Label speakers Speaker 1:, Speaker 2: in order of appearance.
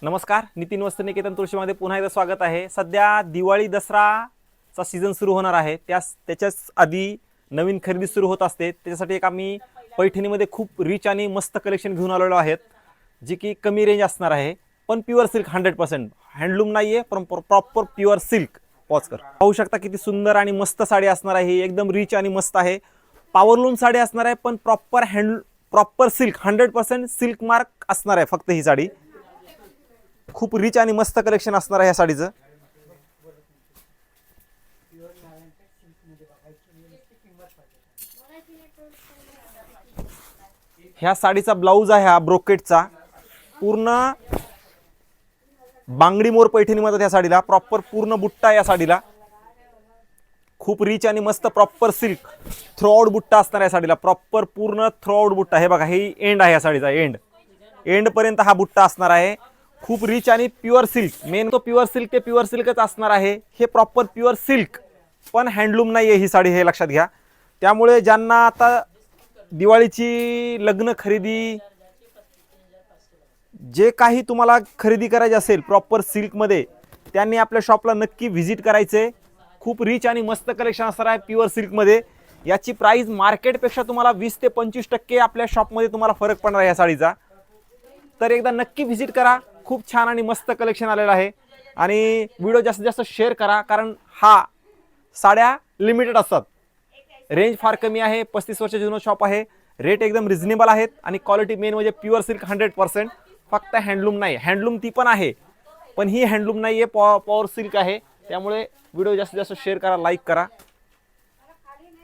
Speaker 1: नमस्कार, नितीन वस्त्रनिकेतन तुळशीमध्ये पुन्हा एकदा स्वागत आहे। सध्या दिवाळी दसराचा सीझन सुरू होणार आहे, त्याच्याच आधी नवीन खरेदी सुरू होत असते। त्याच्यासाठी एक आम्ही पैठणीमध्ये खूप रिच आणि मस्त कलेक्शन घेऊन आलेलो आहेत, जी की कमी रेंज असणार आहे, पण प्युअर सिल्क 100% हँडलूम नाहीये, पण प्रॉपर प्युअर सिल्क। पॉज कर, पाहू शकता किती सुंदर आणि मस्त साडी असणार आहे। एकदम रिच आणि मस्त आहे, पॉवरलूम साडी असणार आहे, पण प्रॉपर सिल्क 100% सिल्क मार्क असणार आहे फक्त ही साडी। खूप रिच आणि मस्त कलेक्शन असणार आहे या साडीचं। ह्या साडीचा ब्लाऊज आहे हा ब्रोकेटचा, पूर्ण बांगडी मोर पैठणीमध्ये त्या साडीला प्रॉपर पूर्ण बुट्टा या साडीला। खूप रिच आणि मस्त प्रॉपर सिल्क थ्रोआउट बुट्टा असणार आहे साडीला, प्रॉपर पूर्ण थ्रोआउट बुट्टा। हे बघा, हे एंड आहे या साडीचा, एंड पर्यंत हा बुट्टा असणार आहे। खूप रिच आणि प्युअर सिल्क, मेन तो प्युअर सिल्क ते प्युअर सिल्कच असणार आहे। हे प्रॉपर प्युअर सिल्क पण हँडलूम नाहीये ही साडी, हे लक्षात घ्या। त्यामुळे ज्यांना आता दिवाळीची लग्न खरेदी जे काही तुम्हाला खरेदी करायची असेल प्रॉपर सिल्कमध्ये, त्यांनी आपल्या शॉपला नक्की व्हिजिट करायचे। खूप रिच आणि मस्त कलेक्शन असणार आहे प्युअर सिल्कमध्ये। याची प्राइस मार्केटपेक्षा तुम्हाला 20 ते 25% आपल्या शॉपमध्ये तुम्हाला फरक पडणार आहे या साडीचा। तर एकदा नक्की व्हिजिट करा, खूप छान आणि मस्त कलेक्शन आलेलं आहे। आणि व्हिडिओ जास्तीत जास्त शेअर करा, कारण हा साड्या लिमिटेड असतात, रेंज फार कमी आहे। 35 वर्ष जुनं शॉप आहे, रेट एकदम रिझनेबल आहेत आणि क्वालिटी मेन म्हणजे प्युअर सिल्क 100%। फक्त हँडलूम नाही, हँडलूम ती पण आहे, पण ही हँडलूम नाही आहे, पॉवर सिल्क आहे। त्यामुळे व्हिडिओ जास्तीत जास्त शेअर करा, लाईक करा।